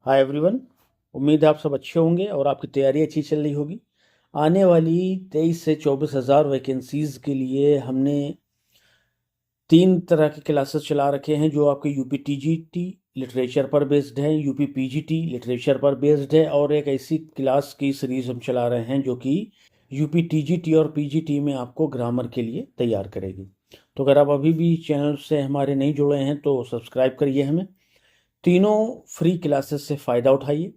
Hi everyone. उम्मीद है आप सब अच्छे होंगे और आपकी तैयारी अच्छी चल रही होगी। आने वाली 23 से 24 हज़ार वैकेंसीज़ के लिए हमने 3 तरह के क्लासेस चला रखे हैं, जो आपके यूपी टीजीटी लिटरेचर पर बेस्ड है, यूपी पीजीटी लिटरेचर पर बेस्ड है, और एक ऐसी क्लास की सीरीज़ हम चला रहे हैं जो कि यूपी टीजीटी और पीजीटी में आपको ग्रामर के लिए तैयार करेगी। तो अगर आप अभी भी चैनल से हमारे नहीं जुड़े हैं तो सब्सक्राइब करिए हमें। तीनों फ्री क्लासेस से फ़ायदा उठाइए।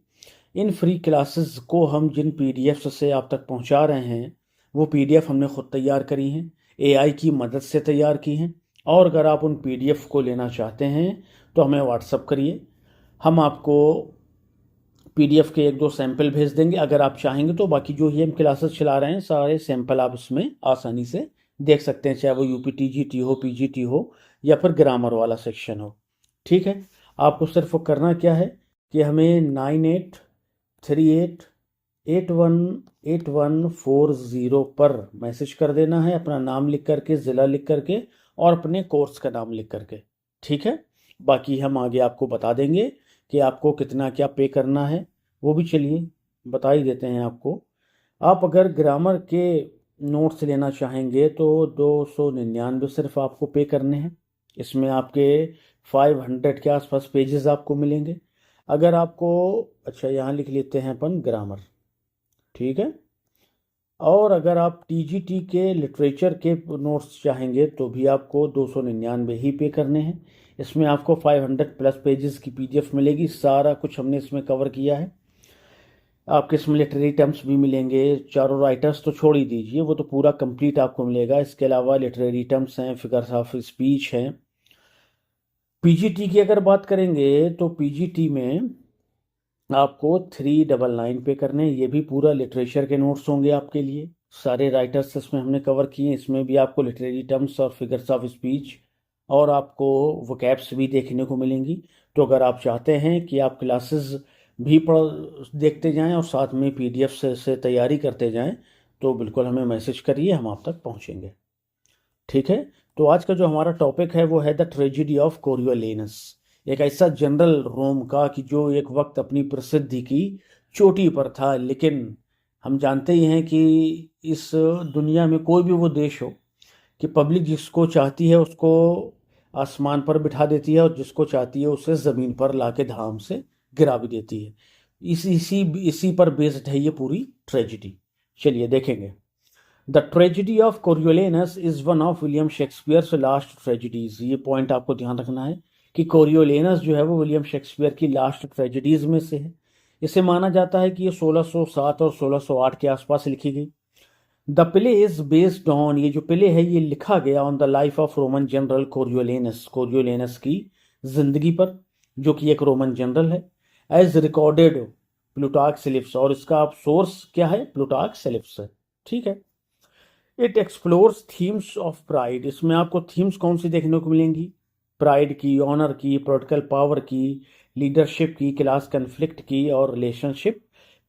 इन फ्री क्लासेस को हम जिन पीडीएफ से आप तक पहुंचा रहे हैं वो पीडीएफ हमने खुद तैयार करी हैं, एआई की मदद से तैयार की हैं। और अगर आप उन पीडीएफ को लेना चाहते हैं तो हमें व्हाट्सअप करिए, हम आपको पीडीएफ के 1-2 सैंपल भेज देंगे। अगर आप चाहेंगे तो बाकी जो ही हम क्लासेस चला रहे हैं सारे सैंपल आप उसमें आसानी से देख सकते हैं, चाहे वो यूपी टीजीटी हो, पीजीटी हो, या फिर ग्रामर वाला सेक्शन हो। ठीक है, आपको सिर्फ वो करना क्या है कि हमें 9838818140 पर मैसेज कर देना है, अपना नाम लिख करके, ज़िला लिख करके और अपने कोर्स का नाम लिख करके। ठीक है, बाकी हम आगे आपको बता देंगे कि आपको कितना क्या पे करना है, वो भी चलिए बता ही देते हैं आपको। आप अगर ग्रामर के नोट्स लेना चाहेंगे तो 299 सिर्फ आपको पे करने हैं। इसमें आपके 500 के आसपास पेजेस आपको मिलेंगे। अगर आपको, अच्छा यहाँ लिख लेते हैं अपन ग्रामर, ठीक है। और अगर आप टीजीटी के लिटरेचर के नोट्स चाहेंगे तो भी आपको 299 ही पे करने हैं। इसमें आपको 500 प्लस पेजेस की पीडीएफ मिलेगी, सारा कुछ हमने इसमें कवर किया है। आपके इसमें लिटरेरी टर्म्स भी मिलेंगे, चारों राइटर्स तो छोड़ ही दीजिए, वो तो पूरा कंप्लीट आपको मिलेगा। इसके अलावा लिटरेरी टर्म्स हैं, फिगर्स ऑफ स्पीच हैं। पीजीटी की अगर बात करेंगे तो पीजीटी में आपको 399 पे करने हैं। ये भी पूरा लिटरेचर के नोट्स होंगे आपके लिए, सारे राइटर्स इसमें हमने कवर किए। इसमें भी आपको लिटरेरी टर्म्स और फिगर्स ऑफ स्पीच और आपको वोकैब्स भी देखने को मिलेंगी। तो अगर आप चाहते हैं कि आप क्लासेस भी पढ़ देखते जाएं और साथ में पीडीएफ से तैयारी करते जाएं तो बिल्कुल हमें मैसेज करिए, हम आप तक पहुंचेंगे। ठीक है, तो आज का जो हमारा टॉपिक है वो है द ट्रेजिडी ऑफ कोरियोलेनस। एक ऐसा जनरल रोम का कि जो एक वक्त अपनी प्रसिद्धि की चोटी पर था, लेकिन हम जानते ही हैं कि इस दुनिया में कोई भी वो देश हो कि पब्लिक जिसको चाहती है उसको आसमान पर बिठा देती है और जिसको चाहती है उसे ज़मीन पर लाके धाम से गिरा भी देती है। इसी पर बेस्ड है ये पूरी ट्रेजिडी। चलिए देखेंगे। The tragedy of Coriolanus is one of William Shakespeare's last tragedies. ये पॉइंट आपको ध्यान रखना है कि कोरियोलेनस जो है वो विलियम शेक्सपियर की लास्ट ट्रेजिडीज में से है। इसे माना जाता है कि ये 1607 और 1608 के आसपास लिखी गई। The play is based on, ये जो प्ले है ये लिखा गया on the life of Roman general Coriolanus, Coriolanus की जिंदगी पर, जो कि एक रोमन जनरल है। एज रिकॉर्डेड प्लूटार्क्स लिप्स, और इसका आप सोर्स क्या है, प्लूटार्क्स लिप्स है। ठीक है। It explores themes of pride, इसमें आपको थीम्स कौन सी देखने को मिलेंगी, प्राइड की, ऑनर की, पॉलिटिकल पावर की, लीडरशिप की, क्लास कन्फ्लिक्ट की और relationship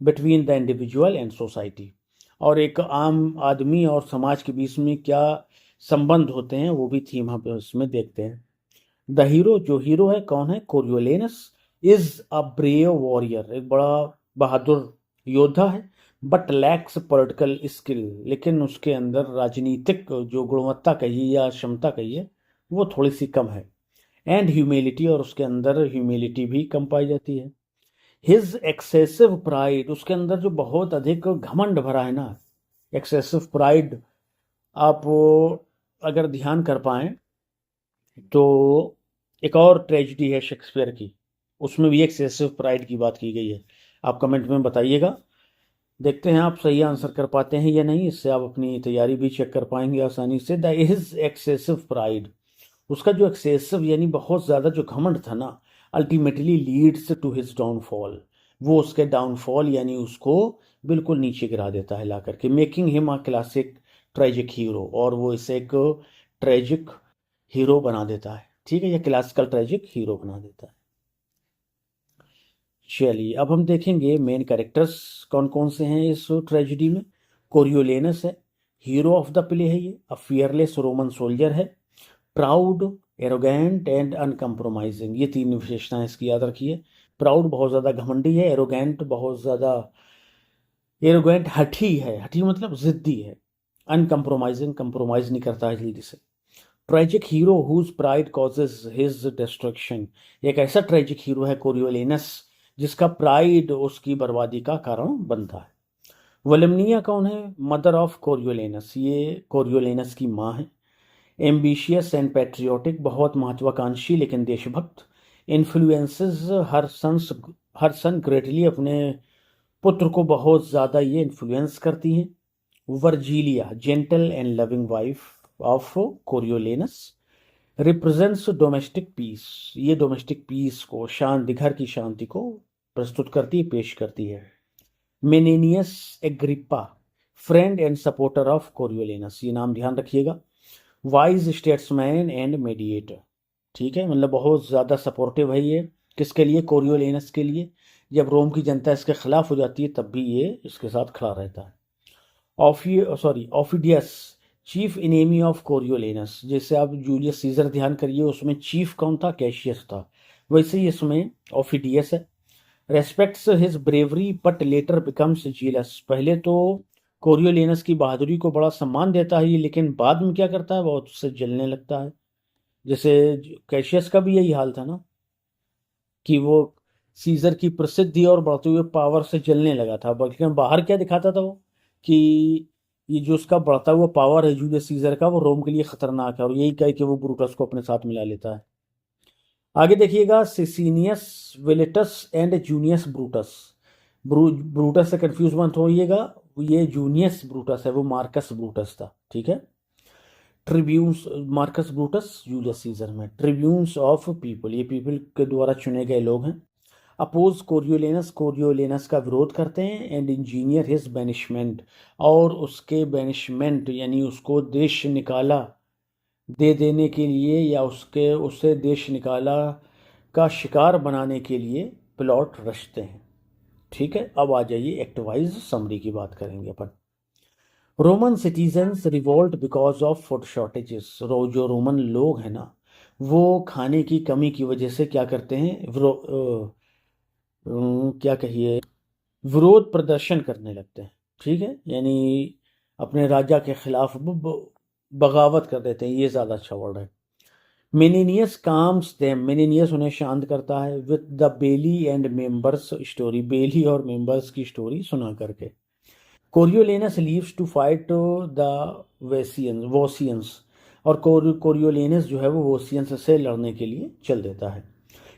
between the individual and society. और एक आम आदमी और समाज के बीच में क्या संबंध होते हैं वो भी थीम हम इसमें देखते हैं। द हीरो, जो हीरो है कौन है, कोरियोलेनस, इज अ ब्रेव वॉरियर, एक बड़ा बहादुर योद्धा है। बट लैक्स पॉलिटिकल स्किल, लेकिन उसके अंदर राजनीतिक जो गुणवत्ता कहिए या क्षमता कहिए वो थोड़ी सी कम है। एंड ह्यूमिलिटी, और उसके अंदर ह्यूमिलिटी भी कम पाई जाती है। हिज एक्सेसिव प्राइड, उसके अंदर जो बहुत अधिक घमंड भरा है ना, एक्सेसिव प्राइड। आप अगर ध्यान कर पाएं तो एक और ट्रेजिडी है शेक्सपियर की, उसमें भी एक्सेसिव प्राइड की बात की गई है। आप कमेंट में बताइएगा, देखते हैं आप सही आंसर कर पाते हैं या नहीं, इससे आप अपनी तैयारी भी चेक कर पाएंगे आसानी से। द इज एक्सेसिव प्राइड, उसका जो एक्सेसिव यानी बहुत ज़्यादा जो घमंड था ना, ultimately leads to his downfall, वो उसके डाउनफॉल यानी उसको बिल्कुल नीचे गिरा देता है ला करके, making him a classic tragic hero, और वो इसे एक ट्रेजिक हीरो बना देता है। ठीक है, या क्लासिकल ट्रेजिक हीरो बना देता है। चलिए अब हम देखेंगे मेन कैरेक्टर्स कौन कौन से हैं इस ट्रेजिडी में। कोरियोलेनस है, हीरो ऑफ द प्ले है, ये अ फियरलेस रोमन सोल्जर है, प्राउड, एरोगेंट एंड अनकम्प्रोमाइजिंग, ये 3 विशेषताएं इसकी याद रखिए। प्राउड बहुत ज़्यादा घमंडी है, एरोगेंट बहुत ज़्यादा एरोगेंट हठी है, हठी मतलब जिद्दी है, अनकम्प्रोमाइजिंग कंप्रोमाइज नहीं करता है जल्दी से। Tragic hero whose pride causes his destruction, एक ऐसा ट्रेजिक हीरो है कोरियोलेनस जिसका प्राइड उसकी बर्बादी का कारण बनता है। वलमनिया कौन है? मदर ऑफ कोरियोलेनस, ये कोरियोलेनस की माँ है। एम्बिशियस एंड पैट्रियोटिक, बहुत महत्वाकांक्षी लेकिन देशभक्त। इन्फ्लुएंसेस हर सन ग्रेटली, अपने पुत्र को बहुत ज़्यादा ये इन्फ्लुएंस करती हैं। Virgilia, gentle and loving wife of Coriolanus, represents domestic peace, ये डोमेस्टिक पीस को, शांति, घर की शांति को प्रस्तुत करती है, पेश करती है। मेनेनियस एग्रिप्पा, फ्रेंड एंड सपोर्टर ऑफ कोरियोलेनस, ये नाम ध्यान रखिएगा। वाइज स्टेट्समैन एंड मेडिएटर, ठीक है, मतलब बहुत ज़्यादा सपोर्टिव है ये, किसके लिए? कोरियोलेनस के लिए। जब रोम की जनता इसके खिलाफ हो जाती है तब भी ये इसके साथ खड़ा रहता है। ऑफिडियस, चीफ इनेमी ऑफ कोरियोलेनस, जैसे आप जूलियस सीजर ध्यान करिए, उसमें चीफ कौन था? कैशियस था, वैसे ही इसमें ऑफिडियस है। Respects his bravery but later becomes jealous, पहले तो कोरियोलेनस की बहादुरी को बड़ा सम्मान देता है ये, लेकिन बाद में क्या करता है? बहुत उससे जलने लगता है। जैसे कैशियस का भी यही हाल था ना, कि वो सीजर की प्रसिद्धि और बढ़ते हुए पावर से जलने लगा था, बल्कि बाहर क्या दिखाता था वो, कि ये जो उसका बढ़ता हुआ पावर है जूलियस सीजर का, वो रोम के लिए खतरनाक है, और यही कह के वो ब्रूटस को अपने साथ मिला लेता है। आगे देखिएगा, सिसिनियस विलिटस एंड जूनियस ब्रूटस। ब्रूटस से कंफ्यूज मत होइएगा, ये जूनियस ब्रूटस है, वो मार्कस ब्रूटस था, ठीक है। ट्रिब्यून्स, मार्कस ब्रूटस जूलियस सीजर में। ट्रिब्यून्स ऑफ पीपल, ये पीपल के द्वारा चुने गए लोग हैं। अपोज कोरियोलेनस, कोरियोलेनस का विरोध करते हैं। एंड इंजीनियर हिज बैनिशमेंट, और उसके बैनिशमेंट यानी उसको देश निकाला दे देने के लिए, या उससे देश निकाला का शिकार बनाने के लिए प्लॉट रचते हैं, ठीक है। अब आ जाइए एक्ट वाइज समरी की बात करेंगे अपन। Roman citizens revolt because of food shortages, जो रोमन लोग हैं ना, वो खाने की कमी की वजह से क्या करते हैं? क्या कहिए, विरोध प्रदर्शन करने लगते हैं, ठीक है, यानी अपने राजा के खिलाफ बगावत कर देते हैं, ये ज़्यादा अच्छा वर्ड है। मेनिनियस काम्स देम, मेनिनियस उन्हें शांत करता है। With the belly and members story, belly और मेंबर्स की स्टोरी सुना करके। Coriolanus leaves to fight the Volscians, और कोरियोलेनस जो है वो वोसियंस से लड़ने के लिए चल देता है।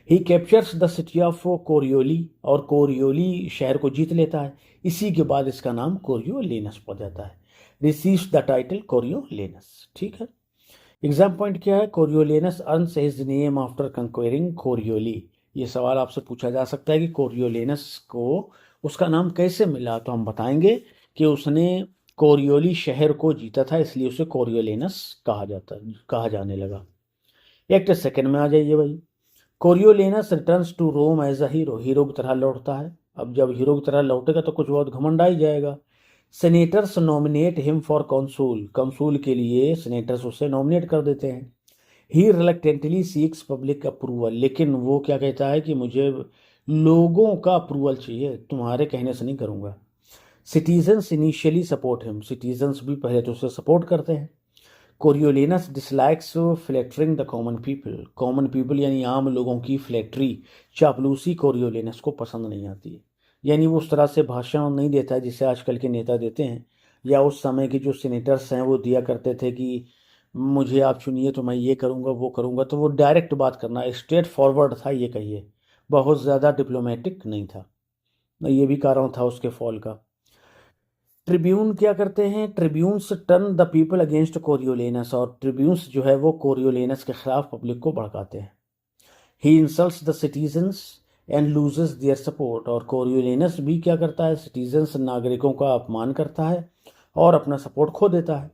ही कैप्चर्स द सिटी ऑफ कोरियोली, और कोरियोली शहर को जीत लेता है। इसी के बाद इसका नाम कोरियोलेनस पड़ जाता है। रिसीव्स द टाइटल कोरियोलेनस, ठीक है। एग्जाम पॉइंट क्या है? कोरियोलेनस अर्न्स हिज नेम आफ्टर कंक्वेरिंग कोरियोली, ये सवाल आपसे पूछा जा सकता है कि कोरियोलेनस को उसका नाम कैसे मिला, तो हम बताएंगे कि उसने कोरियोली शहर को जीता था, इसलिए उसे कोरियोलेनस कहा जाने लगा। एक्ट सेकंड में आ जाइए भाई। Coriolanus returns to Rome as a hero, hero की तरह लौटता है। अब जब हीरो की तरह लौटेगा तो कुछ बहुत घमंड आ ही जाएगा। सेनेटर्स नॉमिनेट हिम फॉर कंसूल, कंसूल के लिए सेनेटर्स उसे नॉमिनेट कर देते हैं। ही रिलक्टेंटली सीक्स पब्लिक अप्रूवल, लेकिन वो क्या कहता है कि मुझे लोगों का अप्रूवल चाहिए, तुम्हारे कहने से नहीं करूँगा। Citizens initially support him, citizens भी पहले तो उसे सपोर्ट करते हैं। Coriolanus dislikes flattering the common people यानी आम लोगों की फ्लैटरी, चापलूसी कोरियोलेनस को पसंद नहीं आती है। यानी वो उस तरह से भाषण नहीं देता है जिसे आजकल के नेता देते हैं, या उस समय के जो सीनेटर्स हैं वो दिया करते थे कि मुझे आप चुनिए तो मैं ये करूँगा वो करूँगा, तो वो डायरेक्ट बात करना, स्ट्रेट फॉरवर्ड था ये कहिए, बहुत ज़्यादा डिप्लोमेटिक नहीं था। ये भी कारण था उसके फॉल का। ट्रिब्यून क्या करते हैं? Tribunes turn the people against Coriolanus, और ट्रिब्यून्स जो है वो कोरियोलेनस के खिलाफ पब्लिक को भड़काते हैं। He insults the citizens and loses their support, और कोरियोलेनस भी क्या करता है? सिटीजन्स, नागरिकों का अपमान करता है और अपना सपोर्ट खो देता है।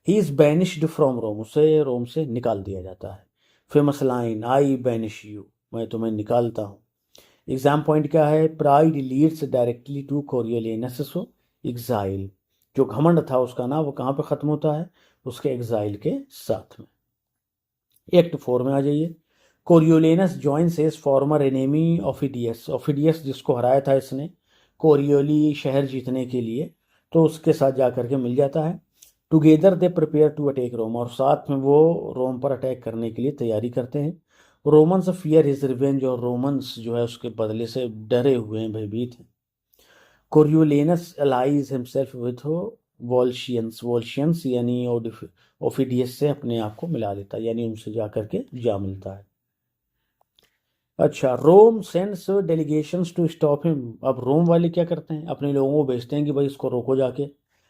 He is banished from Rome, उसे रोम से निकाल दिया जाता है। Famous line, I banish you, मैं तुम्हें निकालता हूँ। एग्जाम पॉइंट क्या है? Pride leads directly to Coriolanus exile, जो घमंड था उसका ना, वो कहाँ पे ख़त्म होता है? उसके एग्जाइल के साथ में। एक्ट 4 में आ जाइए। कोरियोलेनस जॉइन्स हिज फॉर्मर एनेमी ऑफिडियस, ऑफिडियस जिसको हराया था इसने कोरियोली शहर जीतने के लिए, तो उसके साथ जा करके मिल जाता है। Together they prepare to attack Rome, और साथ में वो रोम पर अटैक करने के लिए तैयारी करते हैं। रोमन्स फियर हिज रिवेंज, और रोमन्स जो है उसके बदले से डरे हुए हैं, भयभीत हैं। कोरियोलेनस अलाइज हिमसेल्फ विथ वॉल्शियंस, वॉल्शियंस यानी ओफिडियस से अपने आप को मिला लेता है, यानी उनसे जा करके जा मिलता है। अच्छा, Rome sends delegations to stop him, अब रोम वाले क्या करते हैं, अपने लोगों को भेजते हैं कि भाई इसको रोको जाके,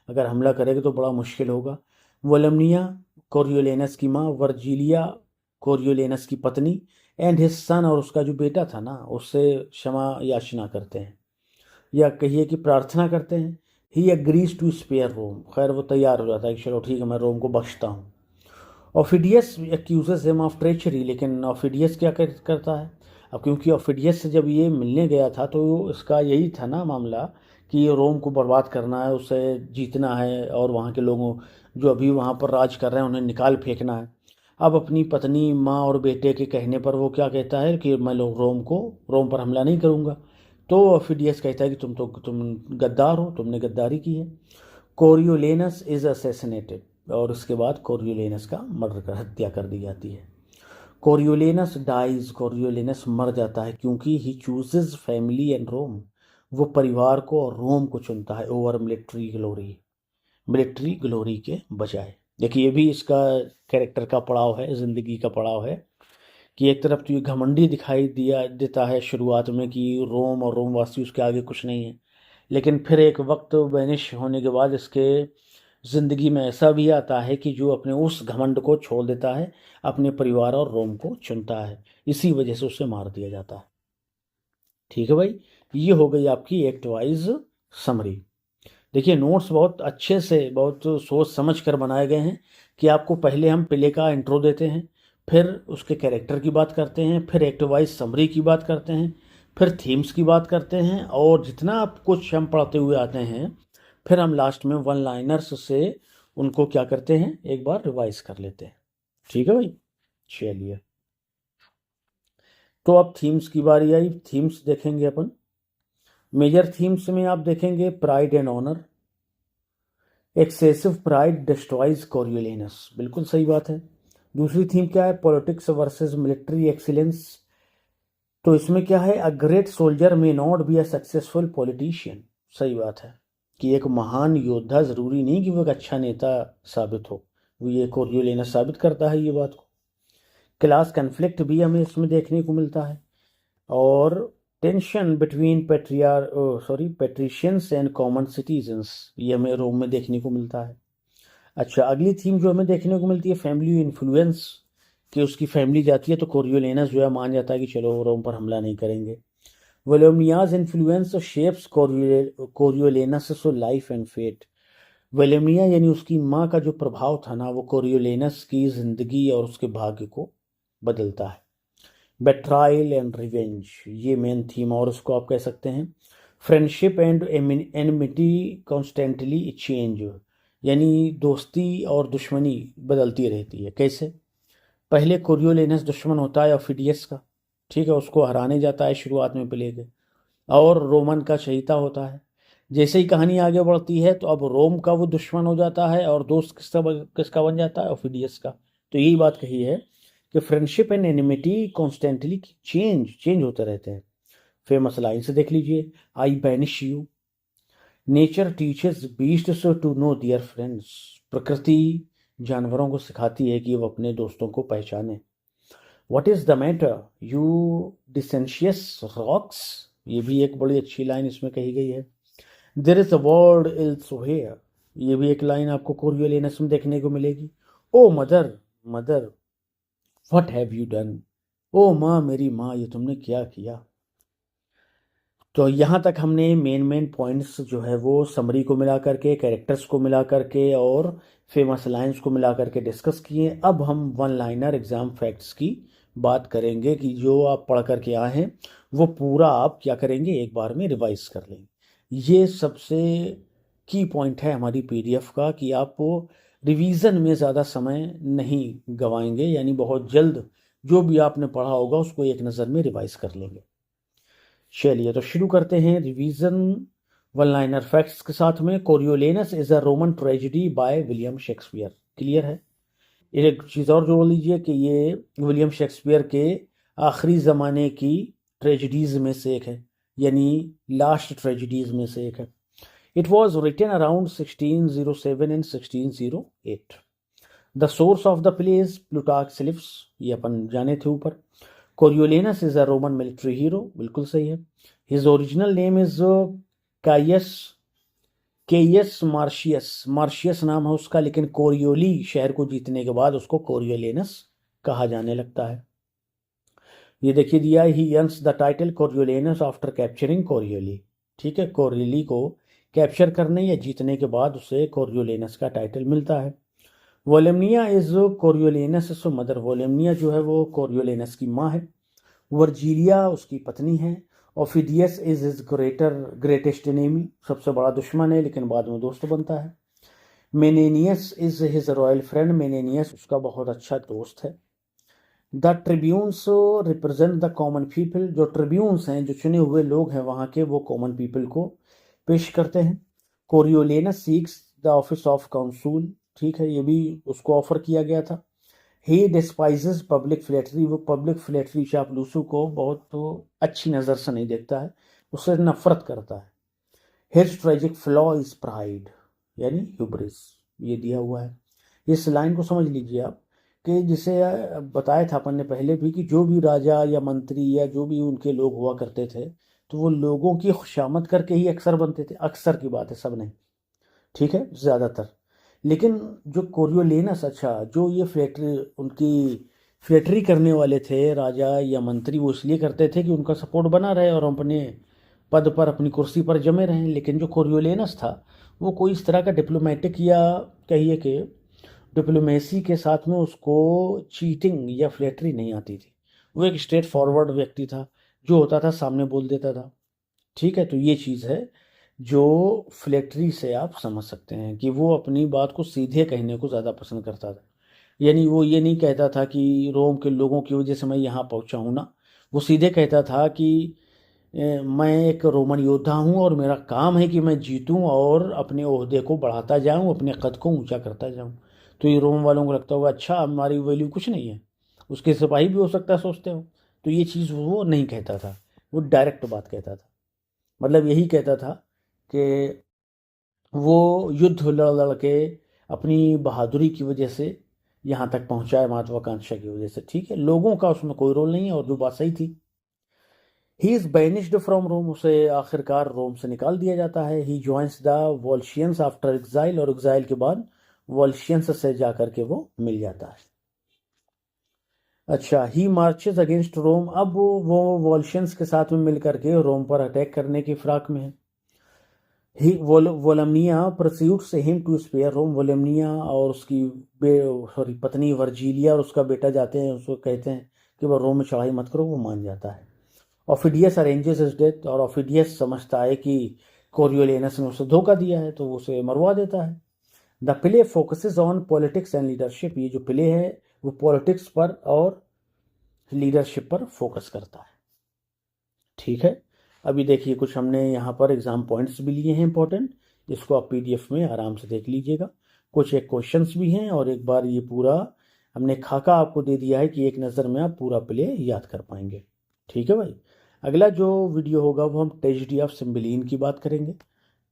अगर हमला करेगा तो बड़ा मुश्किल होगा। वोलमनिया कोरियोलेनस की माँ, वर्जिलिया कोरियोलेनस की पत्नी, एंड हिज सन, और उसका जो बेटा था ना, उससे क्षमा याचना करते हैं, या कहिए कि प्रार्थना करते हैं। ही एग्रीज टू स्पेयर रोम, खैर वो तैयार हो जाता है कि चलो ठीक है मैं रोम को बख्शता हूँ। ऑफिडियस एक्यूजेस हिम ऑफ ट्रेचरी, लेकिन ऑफिडियस क्या करता है, अब क्योंकि ऑफिडियस से जब ये मिलने गया था तो इसका यही था ना मामला कि ये रोम को बर्बाद करना है, उसे जीतना है, और वहाँ के लोगों जो अभी वहाँ पर राज कर रहे हैं उन्हें निकाल फेंकना है। अब अपनी पत्नी, माँ और बेटे के कहने पर वो क्या कहता है कि मैं लोग रोम पर हमला नहीं करूँगा। तो ऑफिडियस कहता है कि तुम गद्दार हो, तुमने गद्दारी की है। कोरियोलेनस इज असैसिनेटेड, और उसके बाद कोरियोलेनस का मर्डर कर हत्या कर दी जाती है। कोरियोलेनस डाइज, कोरियोलेनस मर जाता है क्योंकि ही चूजेज फैमिली एंड रोम, वो परिवार को और रोम को चुनता है over military glory, military glory के बजाय। देखिए ये भी इसका कैरेक्टर का पड़ाव है, जिंदगी का पड़ाव है, कि एक तरफ तो ये घमंडी दिखाई देता है शुरुआत में कि रोम और रोमवासी उसके आगे कुछ नहीं है, लेकिन फिर एक वक्त वैनिश होने के बाद इसके ज़िंदगी में ऐसा भी आता है कि जो अपने उस घमंड को छोड़ देता है, अपने परिवार और रोम को चुनता है, इसी वजह से उसे मार दिया जाता है। ठीक है भाई, ये हो गई आपकी एक्ट वाइज समरी। देखिए नोट्स बहुत अच्छे से, बहुत सोच समझ कर बनाए गए हैं कि आपको पहले हम प्ले का इंट्रो देते हैं, फिर उसके कैरेक्टर की बात करते हैं, फिर एक्ट वाइज समरी की बात करते हैं, फिर थीम्स की बात करते हैं, और जितना आप कुछ हम पढ़ते हुए आते हैं फिर हम लास्ट में वन लाइनर्स से उनको क्या करते हैं, एक बार रिवाइज कर लेते हैं। ठीक है भाई, चलिए तो अब थीम्स की बारी आई। थीम्स देखेंगे अपन। मेजर थीम्स में आप देखेंगे pride and honour, excessive pride destroys Coriolanus, बिल्कुल सही बात है। दूसरी थीम क्या है, पॉलिटिक्स वर्सेस मिलिट्री एक्सीलेंस, तो इसमें क्या है, a great soldier may not be a successful politician, सही बात है कि एक महान योद्धा जरूरी नहीं कि वो एक अच्छा नेता साबित हो, वो ये कोरियोलेनस साबित करता है ये बात को। क्लास कन्फ्लिक्ट भी हमें इसमें देखने को मिलता है, और tension between patricians and common citizens, ये हमें रोम में देखने को मिलता है। अच्छा, अगली थीम जो हमें देखने को मिलती है फैमिली इन्फ्लुएंस, कि उसकी फैमिली जाती है तो कोरियोलेनस जो है मान जाता है कि चलो रोम पर हमला नहीं करेंगे। Volumnia's influence shapes Coriolanus's life and fate, Volumnia यानी उसकी माँ का जो प्रभाव था ना, वो कोरियोलेनस की जिंदगी और उसके भाग्य को बदलता है। बेट्रायल एंड रिवेंज, ये मेन थीम, और उसको आप कह सकते हैं friendship and enmity constantly change, यानी दोस्ती और दुश्मनी बदलती रहती है। कैसे, पहले कोरियोलेनस दुश्मन होता है ऑफिडियस का, ठीक है, उसको हराने जाता है शुरुआत में प्ले के, और रोमन का चहीता होता है। जैसे ही कहानी आगे बढ़ती है तो अब रोम का वो दुश्मन हो जाता है, और दोस्त किसका बन जाता है, ऑफिडियस का। तो यही बात कही है कि friendship and enmity constantly change होते रहते हैं। फेमस लाइन से देख लीजिए, I banish you, nature teaches beasts to know their friends, प्रकृति जानवरों को सिखाती है कि वो अपने दोस्तों को पहचाने। What is the matter you dissentious rogues, ये भी एक बड़ी अच्छी लाइन इसमें कही गई है। There is a word elsewhere, ये भी एक लाइन आपको कोरियोलेनस में देखने को मिलेगी। O mother mother what have you done, ओ माँ मेरी माँ ये तुमने क्या किया। तो यहाँ तक हमने मेन पॉइंट्स जो है वो समरी को मिला करके, कैरेक्टर्स को मिला करके और फेमस लाइंस को मिला करके डिस्कस किए। अब हम वन लाइनर एग्जाम फैक्ट्स की बात करेंगे कि जो आप पढ़ करके आए हैं वो पूरा आप क्या करेंगे, एक बार में रिवाइज कर लेंगे। ये सबसे की पॉइंट है हमारी पीडीएफ का कि आप रिवीजन में ज़्यादा समय नहीं गवाएंगे, यानी बहुत जल्द जो भी आपने पढ़ा होगा उसको एक नज़र में रिवाइज कर लेंगे। चलिए तो शुरू करते हैं रिवीजन वन लाइनर फैक्ट्स के साथ में। Coriolanus is a Roman tragedy by William Shakespeare. Clear है। एक चीज़ और जोड़ लीजिए कि ये विलियम शेक्सपियर के आखिरी ज़माने की ट्रेजेडीज़ में से एक है, यानी लास्ट ट्रेजेडीज़ में से एक है। It was written around 1607 and 1608। The source of the play is Plutarch's Lives, ये अपन जाने थे ऊपर। Coriolanus is a Roman military hero, बिल्कुल सही है। His original name is Caius Caius Marcius, Marcius नाम है उसका, लेकिन कोरियोली शहर को जीतने के बाद उसको कोरियोलेनस कहा जाने लगता है। ये देखिए दिया, he earns the title Coriolanus after capturing Corioli. ठीक है, कोरियोली को कैप्चर करने या जीतने के बाद उसे कोरियोलेनस का टाइटल मिलता है। वोलेमनिया इज कोरियोलेनस मदर, वोलेमनिया जो है वो कोरियोलेनस की माँ है। वर्जीलिया उसकी पत्नी है। ओफिडियस इज हिज ग्रेटेस्ट एनिमी, सबसे बड़ा दुश्मन है लेकिन बाद में दोस्त बनता है। मेनेनियस इज हिज रॉयल फ्रेंड, मेनेनियस उसका बहुत अच्छा दोस्त है। The ट्रिब्यून्स represent the common people, जो ट्रिब्यून्स हैं, जो चुने हुए लोग हैं वहाँ के, वो कॉमन पीपल को पेश करते हैं। कोरियोलेनस सीक्स द ऑफिस ऑफ काउंसूल, ठीक है, ये भी उसको ऑफर किया गया था। ही डिस्पाइजेस पब्लिक फ्लैटरी, वो पब्लिक फ्लैटरी चापलूसों को बहुत तो अच्छी नज़र से नहीं देखता है, उससे नफरत करता है। His tragic flaw is pride, यानी ह्यूब्रिस, ये दिया हुआ है। इस लाइन को समझ लीजिए आप कि जिसे बताया था अपन ने पहले भी कि जो भी राजा या मंत्री या जो भी उनके लोग हुआ करते थे तो वो लोगों की खुशामद करके ही अक्सर बनते थे। अक्सर की बात है, सब नहीं, ठीक है, ज़्यादातर। लेकिन जो कोरियोलेनस, अच्छा, जो ये फ्लैटरी, उनकी फ्लैटरी करने वाले थे राजा या मंत्री, वो इसलिए करते थे कि उनका सपोर्ट बना रहे और अपने पद पर, अपनी कुर्सी पर जमे रहें। लेकिन जो कोरियोलेनस था वो कोई इस तरह का डिप्लोमेटिक या कहिए कि डिप्लोमेसी के साथ में उसको चीटिंग या फ्लैटरी नहीं आती थी। वो एक स्ट्रेट फॉरवर्ड व्यक्ति था, जो होता था सामने बोल देता था। ठीक है, तो ये चीज़ है जो फ्लैटरी से आप समझ सकते हैं कि वो अपनी बात को सीधे कहने को ज़्यादा पसंद करता था। यानी वो ये नहीं कहता था कि रोम के लोगों की वजह से मैं यहाँ पहुँचा हूँ ना, वो सीधे कहता था कि मैं एक रोमन योद्धा हूँ और मेरा काम है कि मैं जीतूँ और अपने ओहदे को बढ़ाता जाऊँ, अपने कद को ऊंचा करता जाऊँ। तो ये रोम वालों को लगता होगा अच्छा हमारी वैल्यू कुछ नहीं है, उसके सिपाही भी हो सकता है सोचते हो। तो ये चीज़ वो नहीं कहता था, वो डायरेक्ट बात कहता था। मतलब यही कहता था कि वो युद्ध लड़ लड़ के अपनी बहादुरी की वजह से यहाँ तक पहुँचा है, महत्वाकांक्षा की वजह से। ठीक है, लोगों का उसमें कोई रोल नहीं है, और जो बात सही थी। ही इज बैनिश्ड फ्रॉम रोम, उसे आखिरकार रोम से निकाल दिया जाता है। ही ज्वाइंस द वॉल्शियंस आफ्टर एग्जाइल, और एग्जाइल के बाद वॉल्शियंस से जाकर के वो मिल जाता है। अच्छा, ही मार्चेस अगेंस्ट रोम, अब वो वॉल्शियंस के साथ में मिलकर के रोम पर अटैक करने की फिराक में है। ही वोलमनिया परस्यूट्स हिम टू स्पेयर रोम, वोलमनिया और उसकी पत्नी वर्जीलिया और उसका बेटा जाते हैं, उसको कहते हैं कि वह रोम में चढ़ाई मत करो, वो मान जाता है। ऑफिडियस अरेंजेस हिज डेथ, और ऑफिडियस समझता है कि कोरियोलेनस ने उसे धोखा दिया है तो वो उसे मरवा देता है। The play focuses on politics and leadership, ये जो प्ले है वो पॉलिटिक्स पर और लीडरशिप पर फोकस करता है। ठीक है, अभी देखिए कुछ हमने यहाँ पर एग्जाम पॉइंट्स भी लिए हैं इंपॉर्टेंट, इसको आप पीडीएफ में आराम से देख लीजिएगा। कुछ एक क्वेश्चंस भी हैं, और एक बार ये पूरा हमने खाका आपको दे दिया है कि एक नज़र में आप पूरा प्ले याद कर पाएंगे। ठीक है भाई, अगला जो वीडियो होगा वो हम ट्रेजेडी ऑफ सिम्बेलिन की बात करेंगे।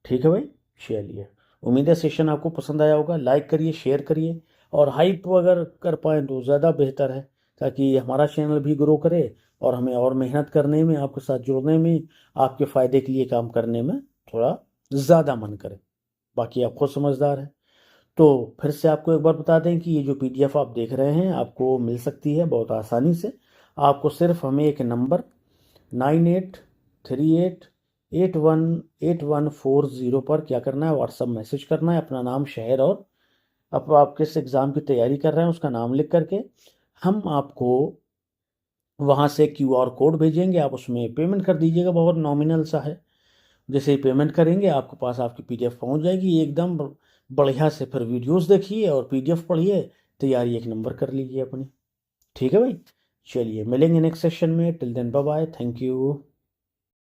ठीक है भाई, चलिए, उम्मीद है सेशन आपको पसंद आया होगा। लाइक करिए, शेयर करिए, और हाइप अगर कर पाएँ तो ज़्यादा बेहतर है, ताकि हमारा चैनल भी ग्रो करे और हमें और मेहनत करने में, आपके साथ जुड़ने में, आपके फ़ायदे के लिए काम करने में थोड़ा ज़्यादा मन करे। बाकी आप खुद समझदार हैं। तो फिर से आपको एक बार बता दें कि ये जो पीडीएफ आप देख रहे हैं आपको मिल सकती है बहुत आसानी से। आपको सिर्फ हमें एक नंबर 9838818140 पर क्या करना है, व्हाट्सअप मैसेज करना है, अपना नाम, शहर और अब आप किस एग्ज़ाम की तैयारी कर रहे हैं उसका नाम लिख करके हम आपको वहाँ से क्यूआर कोड भेजेंगे, आप उसमें पेमेंट कर दीजिएगा, बहुत नॉमिनल सा है। जैसे ही पेमेंट करेंगे आपके पास आपकी पीडीएफ पहुँच जाएगी एकदम बढ़िया से। फिर वीडियोस देखिए और पीडीएफ पढ़िए, तैयारी एक नंबर कर लीजिए अपनी। ठीक है भाई, चलिए मिलेंगे नेक्स्ट सेशन में, till then bye bye, thank you.